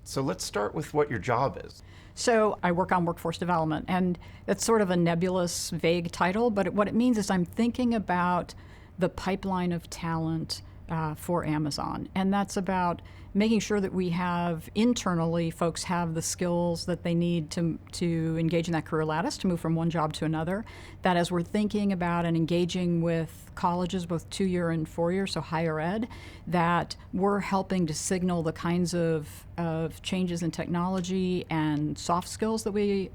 So let's start with what your job is. So I work on workforce development, and that's sort of a nebulous, vague title, but what it means is I'm thinking about the pipeline of talent for Amazon, and that's about making sure that we have internally folks have the skills that they need to engage in that career lattice, to move from one job to another, that as we're thinking about and engaging with colleges, both 2-year and 4-year, so higher ed, that we're helping to signal the kinds of changes in technology and soft skills that we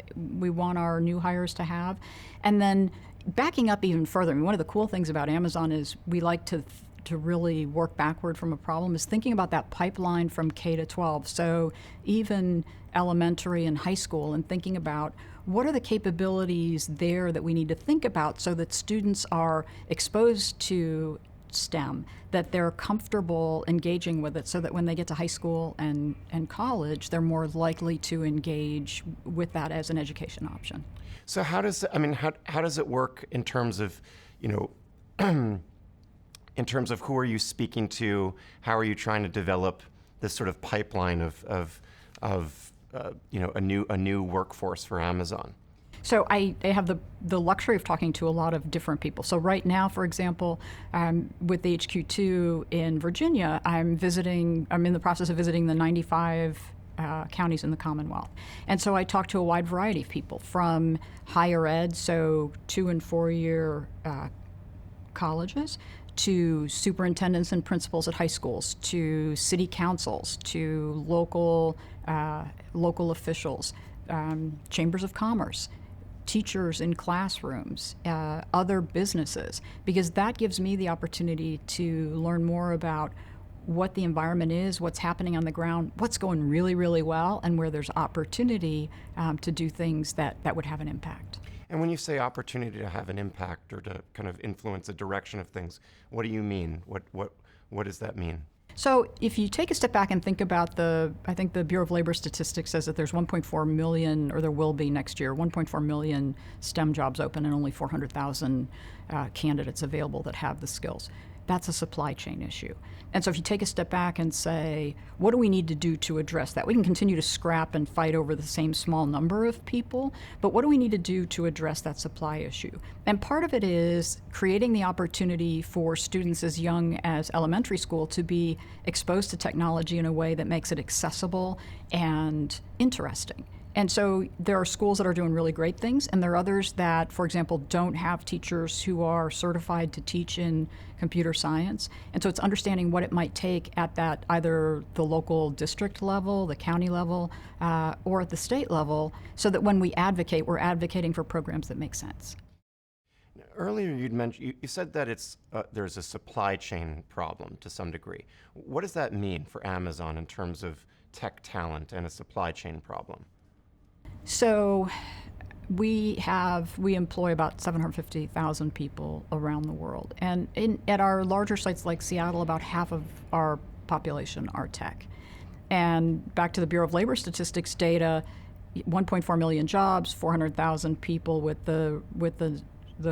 want our new hires to have. And then backing up even further, I mean, one of the cool things about Amazon is we like to really work backward from a problem, is thinking about that pipeline from K to 12. So even elementary and high school, and thinking about what are the capabilities there that we need to think about so that students are exposed to STEM, that they're comfortable engaging with it, so that when they get to high school and college, they're more likely to engage with that as an education option. So how does it work in terms of, in terms of who are you speaking to? How are you trying to develop this sort of pipeline of a new workforce for Amazon? So I have the luxury of talking to a lot of different people. So right now, for example, with the HQ2 in Virginia, I'm in the process of visiting the 95 counties in the Commonwealth. And so I talk to a wide variety of people, from higher ed, so 2- and 4-year colleges, to superintendents and principals at high schools, to city councils, to local officials, chambers of commerce, teachers in classrooms, other businesses, because that gives me the opportunity to learn more about what the environment is, what's happening on the ground, what's going really, really well, and where there's opportunity to do things that would have an impact. And when you say opportunity to have an impact or to kind of influence the direction of things, what do you mean? What does that mean? So if you take a step back and think about I think the Bureau of Labor Statistics says that there's 1.4 million, or there will be next year, 1.4 million STEM jobs open and only 400,000 candidates available that have the skills. That's a supply chain issue. And so if you take a step back and say, what do we need to do to address that? We can continue to scrap and fight over the same small number of people, but what do we need to do to address that supply issue? And part of it is creating the opportunity for students as young as elementary school to be exposed to technology in a way that makes it accessible and interesting. And so there are schools that are doing really great things, and there are others that, for example, don't have teachers who are certified to teach in computer science. And so it's understanding what it might take at that, either the local district level, the county level, or at the state level, so that when we advocate, we're advocating for programs that make sense. Earlier you said that there's a supply chain problem to some degree. What does that mean for Amazon in terms of tech talent and a supply chain problem? So we employ about 750,000 people around the world. And at our larger sites like Seattle, about half of our population are tech. And back to the Bureau of Labor Statistics data, 1.4 million jobs, 400,000 people with the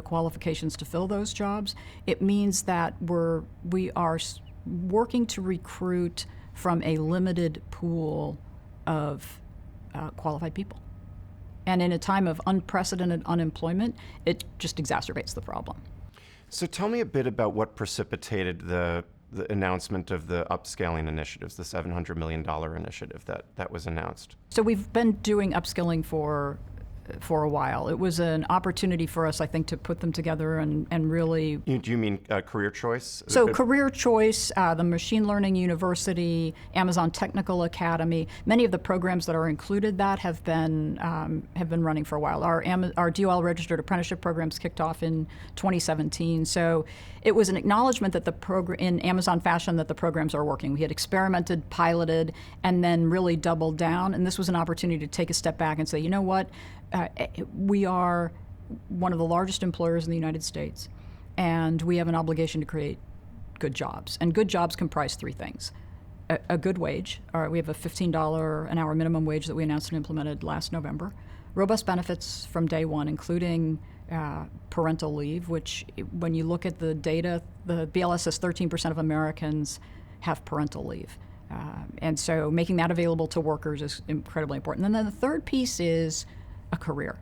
qualifications to fill those jobs. It means that we are working to recruit from a limited pool of qualified people. And in a time of unprecedented unemployment, it just exacerbates the problem. So tell me a bit about what precipitated the announcement of the Upscaling initiatives, the $700 million initiative that was announced. So we've been doing upskilling for a while. It was an opportunity for us, I think, to put them together and really... Do you mean career choice? So career choice, the Machine Learning University, Amazon Technical Academy, many of the programs that are included that have been running for a while. Our DOL registered apprenticeship programs kicked off in 2017. So it was an acknowledgement that in Amazon fashion, that the programs are working. We had experimented, piloted, and then really doubled down. And this was an opportunity to take a step back and say, you know what? We are one of the largest employers in the United States, and we have an obligation to create good jobs. And good jobs comprise three things. A good wage. We have a $15 an hour minimum wage that we announced and implemented last November. Robust benefits from day one, including parental leave, which when you look at the data, the BLS says 13% of Americans have parental leave. And so making that available to workers is incredibly important. And then the third piece is a career.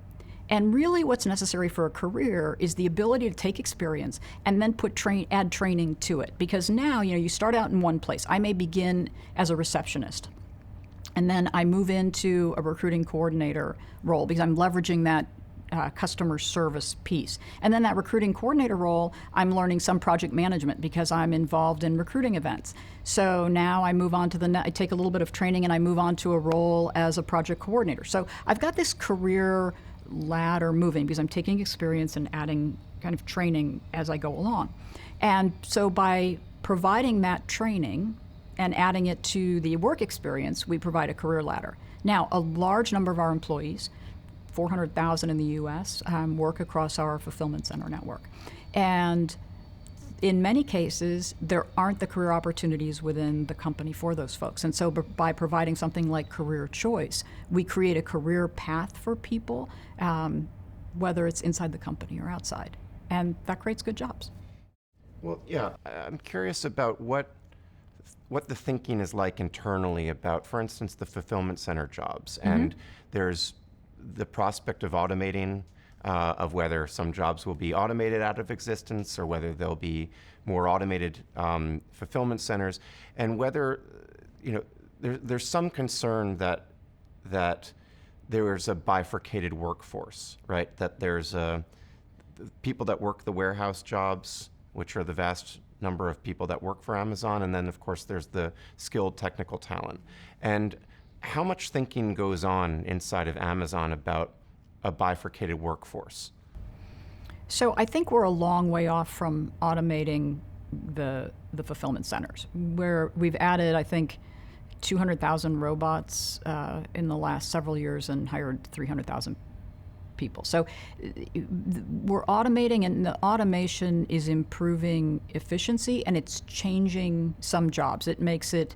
And really what's necessary for a career is the ability to take experience and then add training to it. Because now, you start out in one place. I may begin as a receptionist, and then I move into a recruiting coordinator role because I'm leveraging that customer service piece. And then that recruiting coordinator role, I'm learning some project management because I'm involved in recruiting events. So now I move on to I take a little bit of training and I move on to a role as a project coordinator. So I've got this career ladder moving because I'm taking experience and adding kind of training as I go along. And so by providing that training and adding it to the work experience, we provide a career ladder. Now, a large number of our employees, 400,000 in the U.S., work across our fulfillment center network. And in many cases, there aren't the career opportunities within the company for those folks. And so by providing something like career choice, we create a career path for people, whether it's inside the company or outside. And that creates good jobs. Well, yeah, I'm curious about what the thinking is like internally about, for instance, the fulfillment center jobs. Mm-hmm. And there's the prospect of automating, of whether some jobs will be automated out of existence or whether there'll be more automated fulfillment centers, and whether there's some concern that there's a bifurcated workforce, right? That there's people that work the warehouse jobs, which are the vast number of people that work for Amazon, and then of course there's the skilled technical talent. And how much thinking goes on inside of Amazon about a bifurcated workforce? So I think we're a long way off from automating the fulfillment centers, where we've added, I think, 200,000 robots in the last several years and hired 300,000 people. So we're automating, and the automation is improving efficiency, and it's changing some jobs. It makes it,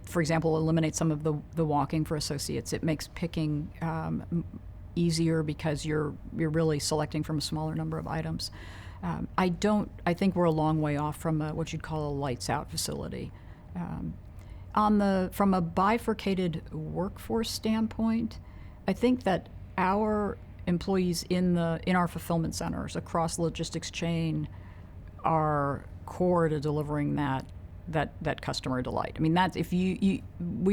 for example, eliminates some of the walking for associates. It makes picking easier because you're really selecting from a smaller number of items. I think we're a long way off from what you'd call a lights out facility. From a bifurcated workforce standpoint, I think that our employees in our fulfillment centers across the logistics chain are core to delivering that customer delight. I mean, that's we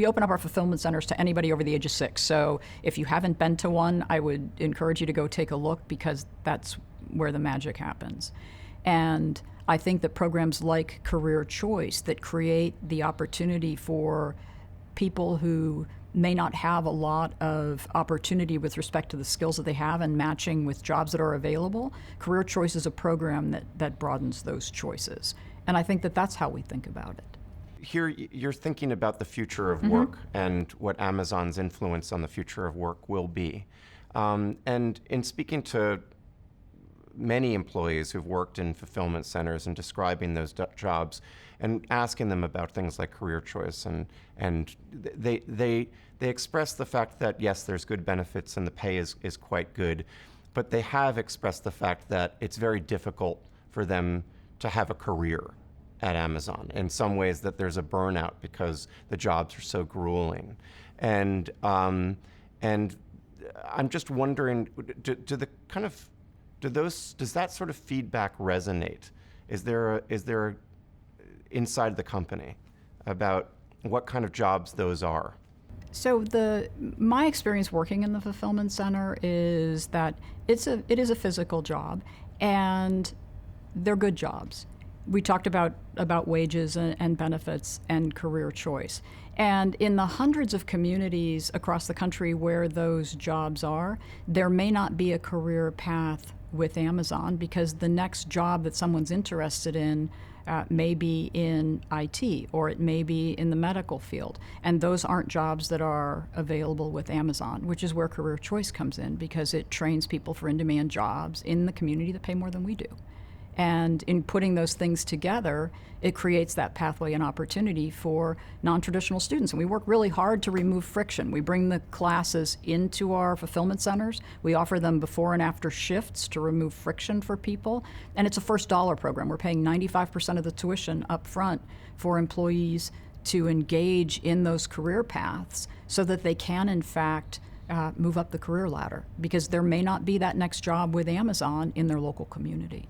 open up our fulfillment centers to anybody over the age of 6. So if you haven't been to one, I would encourage you to go take a look, because that's where the magic happens. And I think that programs like Career Choice that create the opportunity for people who may not have a lot of opportunity with respect to the skills that they have and matching with jobs that are available, Career Choice is a program that broadens those choices. And I think that that's how we think about it. Here, you're thinking about the future of work and what Amazon's influence on the future of work will be. And in speaking to many employees who've worked in fulfillment centers and describing those jobs and asking them about things like career choice, and they express the fact that yes, there's good benefits and the pay is quite good, but they have expressed the fact that it's very difficult for them to have a career at Amazon. In some ways that there's a burnout because the jobs are so grueling. And I'm just wondering, does that sort of feedback resonate? Is there inside the company about what kind of jobs those are? So my experience working in the fulfillment center is that it is a physical job, and they're good jobs. We talked about wages and benefits and career choice. And in the hundreds of communities across the country where those jobs are, there may not be a career path with Amazon, because the next job that someone's interested in may be in IT, or it may be in the medical field. And those aren't jobs that are available with Amazon, which is where Career Choice comes in, because it trains people for in-demand jobs in the community that pay more than we do. And in putting those things together, it creates that pathway and opportunity for non-traditional students. And we work really hard to remove friction. We bring the classes into our fulfillment centers. We offer them before and after shifts to remove friction for people. And it's a first dollar program. We're paying 95% of the tuition up front for employees to engage in those career paths so that they can, in fact, move up the career ladder, because there may not be that next job with Amazon in their local community.